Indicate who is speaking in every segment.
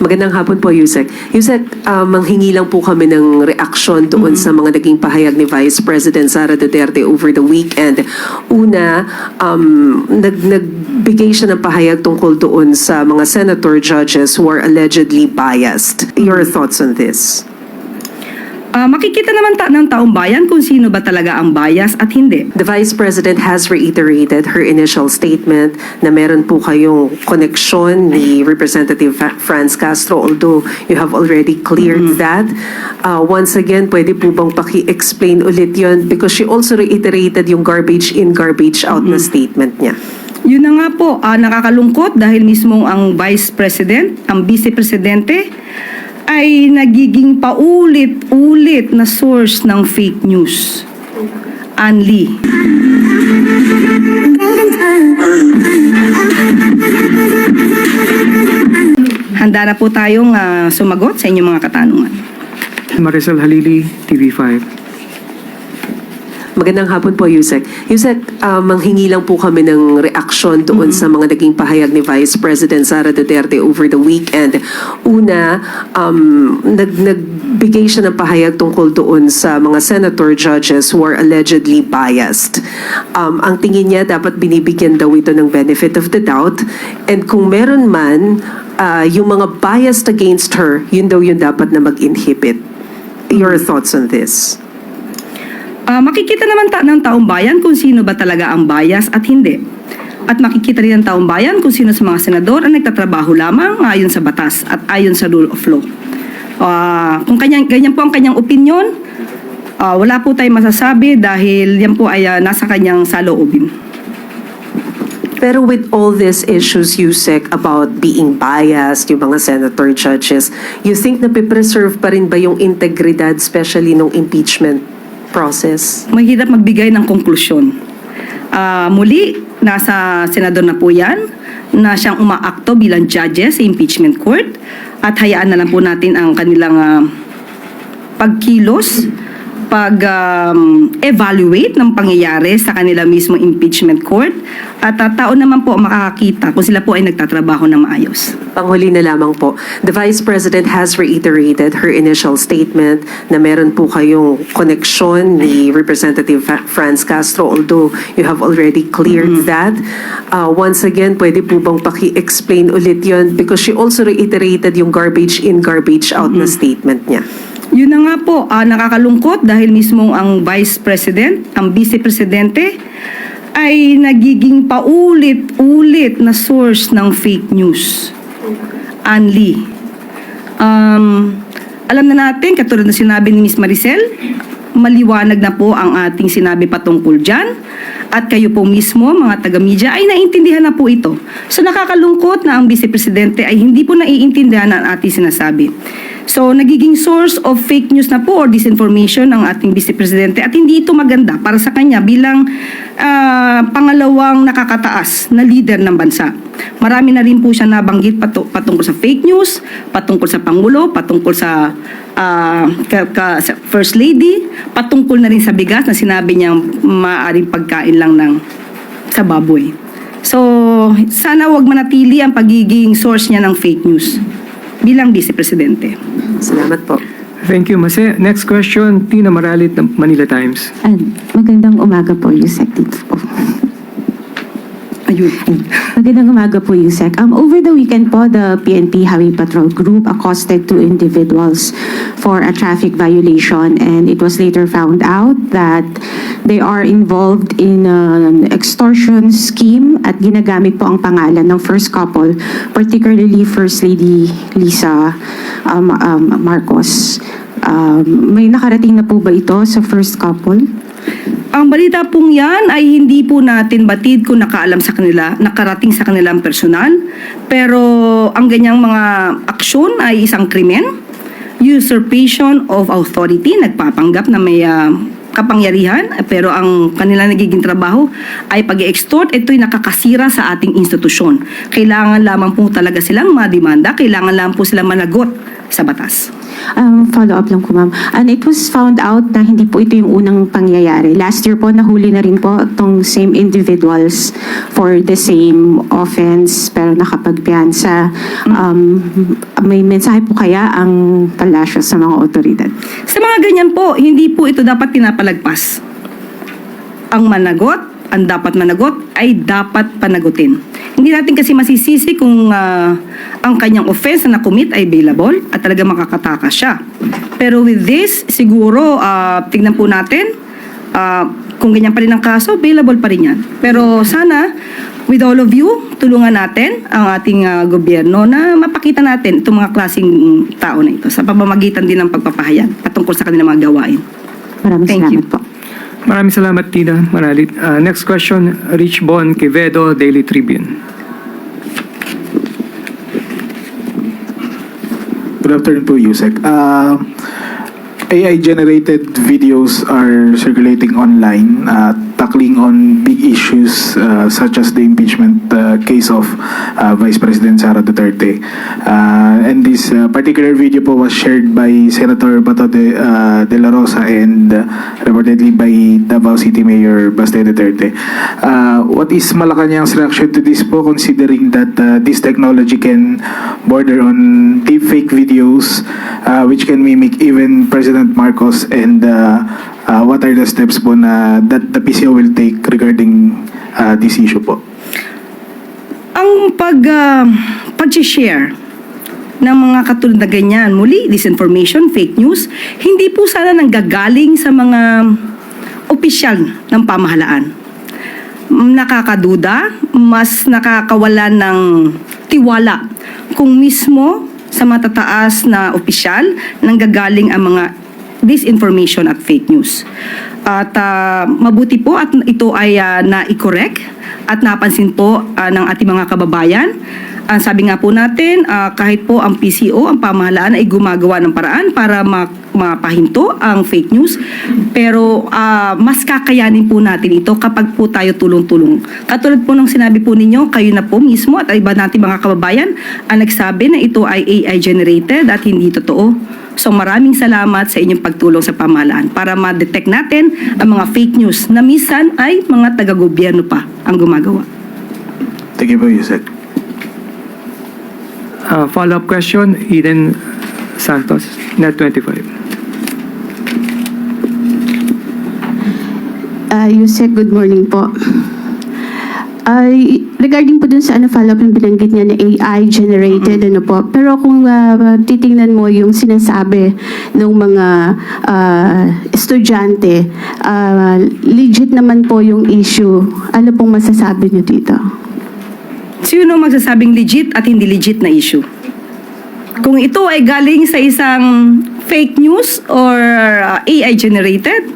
Speaker 1: Magandang hapon po, Yusek. Yusek, manghingi lang po kami ng reaksyon doon sa mga naging pahayag ni Vice President Sara Duterte over the weekend. Una, nagbigay siya ng pahayag tungkol doon sa mga senator judges who are allegedly biased. Your thoughts on this?
Speaker 2: Makikita naman ng taong bayan kung sino ba talaga ang bias at hindi.
Speaker 1: The Vice President has reiterated her initial statement na meron po kayong koneksyon ni Representative Franz Castro, although you have already cleared that. Once again, pwede po bang paki-explain ulit yun? Because she also reiterated yung garbage in, garbage out na statement niya.
Speaker 2: Yun na nga po, nakakalungkot dahil mismo ang Vice President, ang Vice Presidente, ay nagiging paulit-ulit na source ng fake news. Anli. Handa na po tayong sumagot sa inyong mga katanungan.
Speaker 3: Maricel Halili, TV5.
Speaker 1: Magandang hapon po, Yusek. Yusek, manghingi lang po kami ng reaksyon doon sa mga naging pahayag ni Vice President Sara Duterte over the weekend. Una, nagbigay siya ng pahayag tungkol doon sa mga senator judges who are allegedly biased. Ang tingin niya, dapat binibigyan daw ito ng benefit of the doubt. And kung meron man, yung mga biased against her, yun daw yung dapat na mag-inhibit. Your thoughts on this?
Speaker 2: Makikita naman ng taong bayan kung sino ba talaga ang bias at hindi. At makikita rin ng taong bayan kung sino sa mga senador ang nagtatrabaho lamang ayon sa batas at ayon sa rule of law. Kung ganyan po ang kanyang opinion, wala po tayong masasabi dahil yan po ay nasa kanyang saloobin.
Speaker 1: Pero with all these issues, Yusek, about being biased, yung mga senator judges, you think na pipreserve pa rin ba yung integridad, especially nung impeachment process?
Speaker 2: Mahirap magbigay ng konklusyon. Muli, nasa senador na po yan, na siyang umaakto bilang judges sa impeachment court at hayaan na lang po natin ang kanilang pagkilos, pag-evaluate ng pangyayari sa kanila mismo impeachment court at tao naman po makakakita kung sila po ay nagtatrabaho na maayos.
Speaker 1: Panghuli na lamang po, the Vice President has reiterated her initial statement na meron po kayong koneksyon ni Representative Franz Castro, although you have already cleared that. Once again, pwede po bang paki-explain ulit yun? Because she also reiterated yung garbage in, garbage out na statement niya.
Speaker 2: Yun na nga po, nakakalungkot dahil mismo ang Vice President, ang Vice Presidente, ay nagiging paulit-ulit na source ng fake news. Anli. Alam na natin, katulad na sinabi ni Ms. Maricel, maliwanag na po ang ating sinabi patungkol dyan. At kayo po mismo, mga taga-media, ay naiintindihan na po ito. So nakakalungkot na ang Vice Presidente ay hindi po naiintindihan ang ating sinasabi. So nagiging source of fake news na po or disinformation ng ating Vice Presidente at hindi ito maganda para sa kanya bilang pangalawang nakakataas na leader ng bansa. Marami na rin po siya nabanggit patungkol sa fake news, patungkol sa Pangulo, patungkol sa First Lady, patungkol na rin sa bigas na sinabi niyang maaaring pagkain lang sa baboy. So, sana wag manatili ang pagiging source niya ng fake news bilang Vice Presidente.
Speaker 1: Salamat po.
Speaker 3: Thank you, Mase. Next question, Tina Maralit ng Manila Times.
Speaker 4: Magandang umaga po, Yusek. Magandang umaga po, Yusek. Over the weekend po, the PNP Highway Patrol Group accosted two individuals for a traffic violation, and it was later found out that they are involved in an extortion scheme at ginagamit po ang pangalan ng first couple, particularly First Lady Lisa Marcos. May nakarating na po ba ito sa first couple?
Speaker 2: Ang balita pong yan ay hindi po natin batid kung nakaalam sa kanila, nakarating sa kanilang personal. Pero ang ganyang mga aksyon ay isang krimen. Usurpation of authority, nagpapanggap na may kapangyarihan, pero ang kanilang nagiging trabaho ay pag-extort. Ito'y nakakasira sa ating institusyon. Kailangan lamang po talaga silang mademanda, kailangan lang po silang managot sa batas.
Speaker 4: Follow-up lang po, ma'am. And it was found out na hindi po ito yung unang pangyayari. Last year po, nahuli na rin po itong same individuals for the same offense, pero nakapagpiyansa. May mensahe po kaya ang palasyo sa mga otoridad?
Speaker 2: Sa mga ganyan po, hindi po ito dapat pinapalagpas. Ang managot, ang dapat managot ay dapat panagutin. Hindi natin kasi masisisi kung ang kanyang offense na nakumit ay bailable at talaga makakatakas siya. Pero with this, siguro, tignan po natin, kung ganyan pa rin ang kaso, bailable pa rin yan. Pero sana, with all of you, tulungan natin ang ating gobyerno na mapakita natin itong mga klaseng tao na ito sa pamamagitan din ng pagpapahayag patungkol sa kanilang mga gawain.
Speaker 4: Maraming
Speaker 2: Thank
Speaker 4: salamat
Speaker 2: you.
Speaker 4: po.
Speaker 3: Maraming salamat, Tina Maralit. Next question, Rich Bon Quevedo, Daily Tribune.
Speaker 5: Good afternoon po, Yusek. AI-generated videos are circulating online, tackling on big issues such as the impeachment case of Vice President Sara Duterte. And this particular video po was shared by Senator Bato de la Rosa and reportedly by Davao City Mayor Baste Duterte. What is Malacanang's reaction to this po, considering that this technology can border on deepfake videos which can mimic even President Marcos, and what are the steps po na that the PCO will take regarding this issue po?
Speaker 2: Ang pag-share ng mga katulad na ganyan, muli, disinformation, fake news, hindi po sana nanggagaling sa mga opisyal ng pamahalaan. Nakakaduda, mas nakakawala ng tiwala kung mismo sa matataas na opisyal nanggagaling ang mga disinformation at fake news. At mabuti po at ito ay na-correct at napansin po ng ating mga kababayan. Ang sabi nga po natin, kahit po ang PCO, ang pamahalaan ay gumagawa ng paraan para mapahinto ang fake news, pero mas kakayanin po natin ito kapag po tayo tulong-tulong. Katulad po ng sinabi po ninyo, kayo na po mismo at iba natin mga kababayan ang nagsabi na ito ay AI generated at hindi totoo. So maraming salamat sa inyong pagtulong sa pamahalaan para ma-detect natin ang mga fake news na minsan ay mga taga-gobyerno pa ang gumagawa.
Speaker 5: Thank you po, Yusek.
Speaker 3: Follow-up question, Eden Santos, Net 25.
Speaker 4: Yusek, good morning po. Regarding po dun sa follow-up yung binanggit niya na AI-generated, po. Pero kung titingnan mo yung sinasabi ng mga estudyante, legit naman po yung issue. Ano pong masasabi niyo dito?
Speaker 2: Sino magsasabing legit at hindi legit na issue? Kung ito ay galing sa isang fake news or AI generated,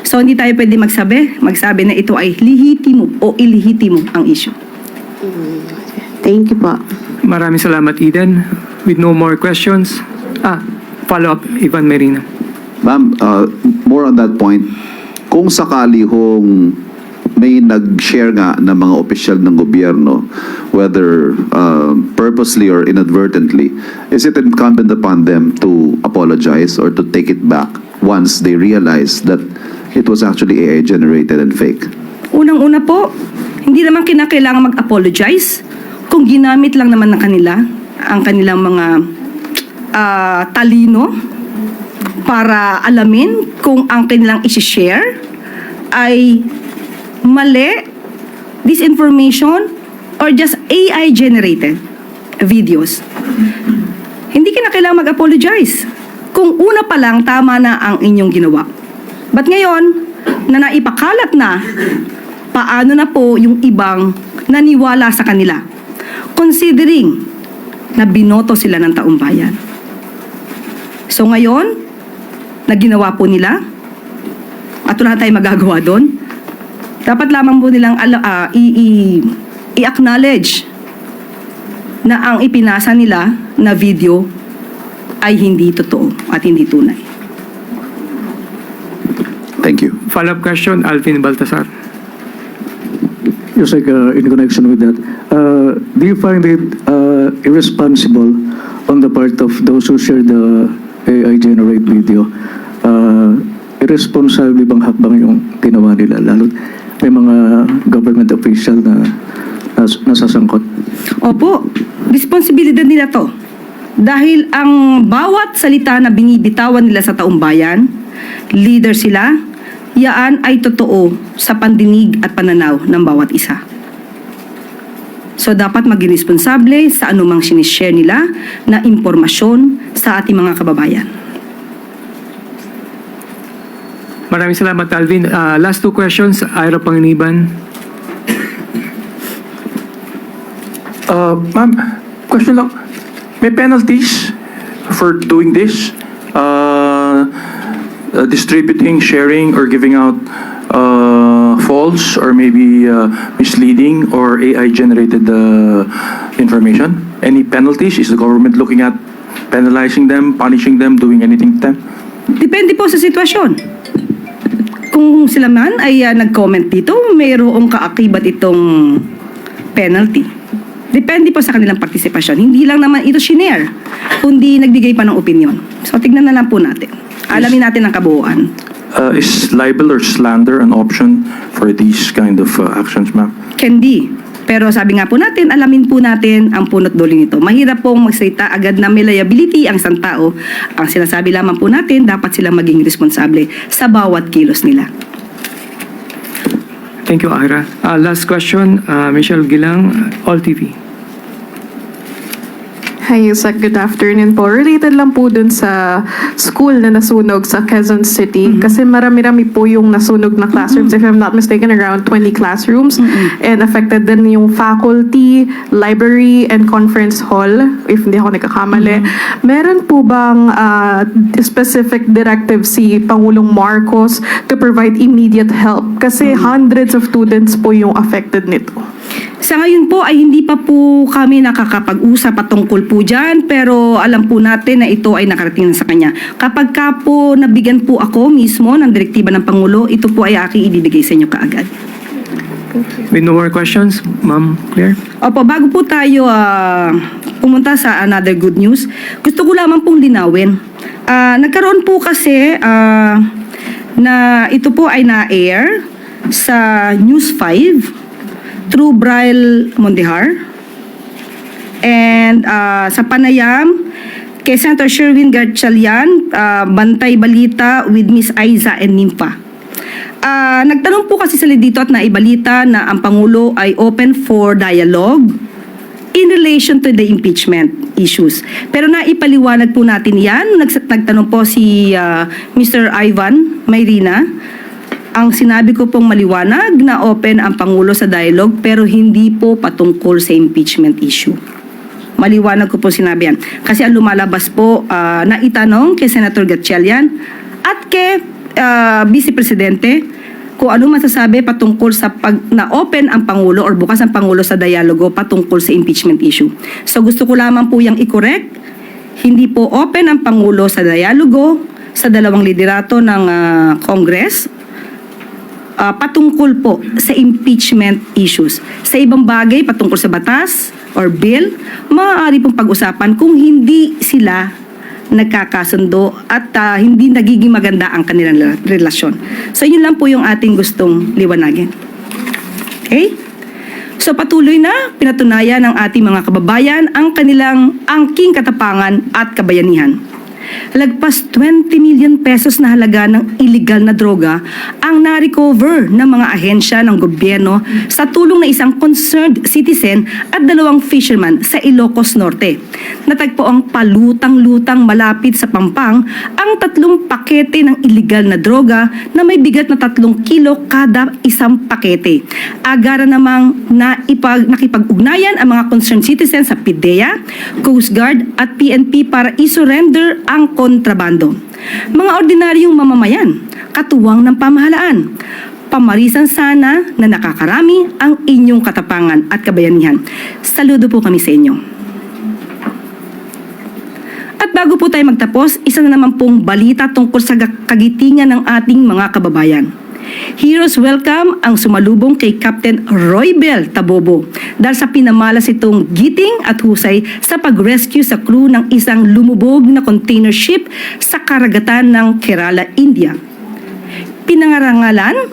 Speaker 2: so hindi tayo pwede magsabi na ito ay lehitimo o ilehitimo ang issue.
Speaker 4: Thank you po.
Speaker 3: Maraming salamat, Eden. With no more questions, follow-up, Ivan Merino.
Speaker 6: Ma'am, more on that point, kung sakali hong may nag-share nga ng mga opisyal ng gobyerno, whether purposely or inadvertently, is it incumbent upon them to apologize or to take it back once they realize that it was actually AI-generated and fake?
Speaker 2: Unang-una po, hindi naman kinakailangan mag-apologize kung ginamit lang naman ng kanila ang kanilang mga talino para alamin kung ang kanilang isi-share ay mali, disinformation, or just AI-generated videos. Hindi kinakailangan mag-apologize kung una pa lang tama na ang inyong ginawa. But ngayon, na naipakalat na, paano na po yung ibang naniwala sa kanila? Considering na binoto sila ng taong bayan. So ngayon, na ginawa po nila, at wala tayong magagawa doon, dapat lamang po nilang i-acknowledge na ang ipinasa nila na video ay hindi totoo at hindi tunay.
Speaker 6: Thank you.
Speaker 3: Follow-up question, Alvin Baltasar.
Speaker 7: Just like in connection with that, do you find it irresponsible on the part of those who share the AI generate video, irresponsible bang hakbang yung ginawa nila? Lalo may mga government official na nasasangkot.
Speaker 2: Opo, responsibilidad nila to. Dahil ang bawat salita na binibitawan nila sa taong bayan, leader sila, yaan ay totoo sa pandinig at pananaw ng bawat isa. So dapat maging responsable sa anumang sinishare nila na impormasyon sa ating mga kababayan.
Speaker 3: Maraming salamat, Alvin. Last two questions, Ira Panginiban.
Speaker 8: Ma'am, question lang. May penalties for doing this? Distributing, sharing, or giving out false or maybe misleading or AI-generated information? Any penalties? Is the government looking at penalizing them, punishing them, doing anything to them?
Speaker 2: Depende po sa sitwasyon. Kung sila man ay nag-comment dito, mayroong kaakibat itong penalty. Depende po sa kanilang partisipasyon. Hindi lang naman ito shinare, kundi nagbigay pa ng opinion. So tignan na lang po natin. Alamin natin ang kabuuan.
Speaker 8: Is libel or slander an option for these kind of actions, ma'am?
Speaker 2: Can be. Pero sabi nga po natin, alamin po natin ang punot dulo nito. Mahirap pong magsalita agad na may liability ang isang tao. Ang sinasabi lamang po natin, dapat silang maging responsable sa bawat kilos nila.
Speaker 3: Thank you, Ira. Last question, Michelle Gilang, All TV.
Speaker 9: Hi, Yusek. Good afternoon po. Related lang po dun sa school na nasunog sa Quezon City. Kasi marami-rami po yung nasunog na classrooms. If I'm not mistaken, around 20 classrooms. And affected din yung faculty, library, and conference hall. If hindi ako nagkakamali. Meron po bang specific directive si Pangulong Marcos to provide immediate help? Kasi hundreds of students po yung affected nito.
Speaker 2: Sa ngayon po ay hindi pa po kami nakakapag-usap patungkol po dyan, pero alam po natin na ito ay nakarating na sa kanya. Kapag ka po nabigyan po ako mismo ng direktiba ng Pangulo, ito po ay aking ibibigay sa inyo kaagad.
Speaker 3: With no more questions, Ma'am Claire?
Speaker 2: Opo, bago po tayo pumunta sa another good news, gusto ko lamang pong linawin. Nagkaroon po kasi na ito po ay na-air sa News 5 through Braille Mondihar and sa panayam kay Senator Sherwin Gatchalian, Bantay Balita with Miss Aiza and Nimpa. Nagtanong po kasi sila dito at naibalita na ang Pangulo ay open for dialogue in relation to the impeachment issues. Pero naipaliwanag po natin yan. Nagtanong po si Mr. Ivan Mayrina. Ang sinabi ko pong maliwanag na open ang Pangulo sa dialogue pero hindi po patungkol sa impeachment issue. Maliwanag ko po sinabi yan. Kasi ang lumalabas po na itanong kay Senator Gatchalian at kay Vice Presidente kung ano masasabi patungkol sa pag na-open ang Pangulo or bukas ang Pangulo sa dialogo patungkol sa impeachment issue. So gusto ko lamang po yung i-correct. Hindi po open ang Pangulo sa dialogo sa dalawang liderato ng Congress patungkol po sa impeachment issues. Sa ibang bagay patungkol sa batas or bill, maaari pong pag-usapan kung hindi sila nagkakasundo at hindi nagiging maganda ang kanilang relasyon. So yun lang po yung ating gustong liwanagin. Okay? So patuloy na pinatunayan ng ating mga kababayan ang kanilang angking katapangan at kabayanihan. Lagpas 20 million pesos na halaga ng illegal na droga ang na-recover ng mga ahensya ng gobyerno sa tulong ng isang concerned citizen at dalawang fisherman sa Ilocos Norte. Natagpo ang palutang-lutang malapit sa Pampang ang 3 pakete ng illegal na droga na may bigat na 3 kilo kada isang pakete. Agara namang nakipag-ugnayan ang mga concerned citizens sa PIDEA, Coast Guard at PNP para isurrender ang kontrabando. Mga ordinaryong mamamayan, katuwang ng pamahalaan. Pamarisan sana na nakakarami ang inyong katapangan at kabayanihan. Saludo po kami sa inyo. At bago po tayo magtapos, isa na naman pong balita tungkol sa kagitingan ng ating mga kababayan. Heroes welcome ang sumalubong kay Captain Roybel Tabobo dahil sa pinamalas itong giting at husay sa pag-rescue sa crew ng isang lumubog na container ship sa karagatan ng Kerala, India. Pinarangalan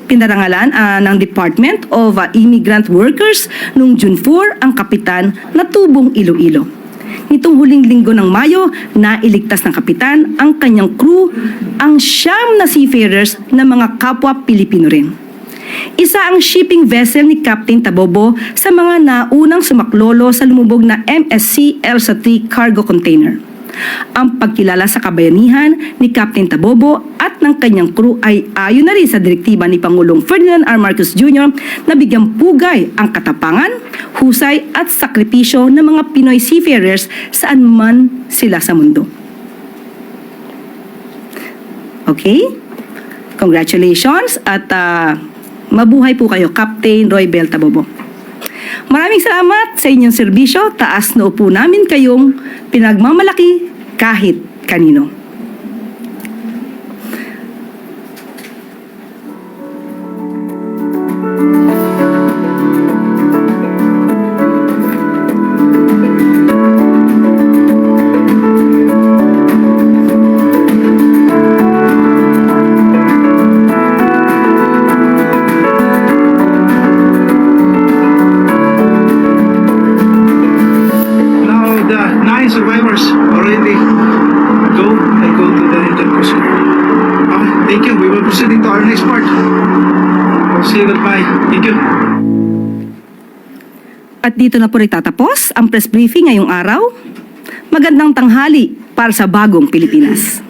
Speaker 2: ng Department of Immigrant Workers noong June 4 ang kapitan na tubong Iloilo. Nitong huling linggo ng Mayo, nailigtas ng kapitan ang kanyang crew, ang 9 na seafarers na mga kapwa Pilipino rin. Isa ang shipping vessel ni Captain Tabobo sa mga naunang sumaklolo sa lumubog na MSC Elsa III cargo container. Ang pagkilala sa kabayanihan ni Captain Tabobo at ng kanyang crew ay ayon na rin sa direktiba ni Pangulong Ferdinand R. Marcos Jr. na bigyang pugay ang katapangan, husay at sakripisyo ng mga Pinoy seafarers saan man sila sa mundo. Okay? Congratulations at mabuhay po kayo, Captain Roybel Tabobo. Maraming salamat sa inyong serbisyo. Taas na upo namin kayong pinagmamalaki kahit kanino.
Speaker 10: Survivors already go to the intercourse. Okay, thank you. We will proceed to our next part. We'll say goodbye. Thank you.
Speaker 2: At dito na po nagtatapos ang press briefing ngayong araw. Magandang tanghali para sa bagong Pilipinas.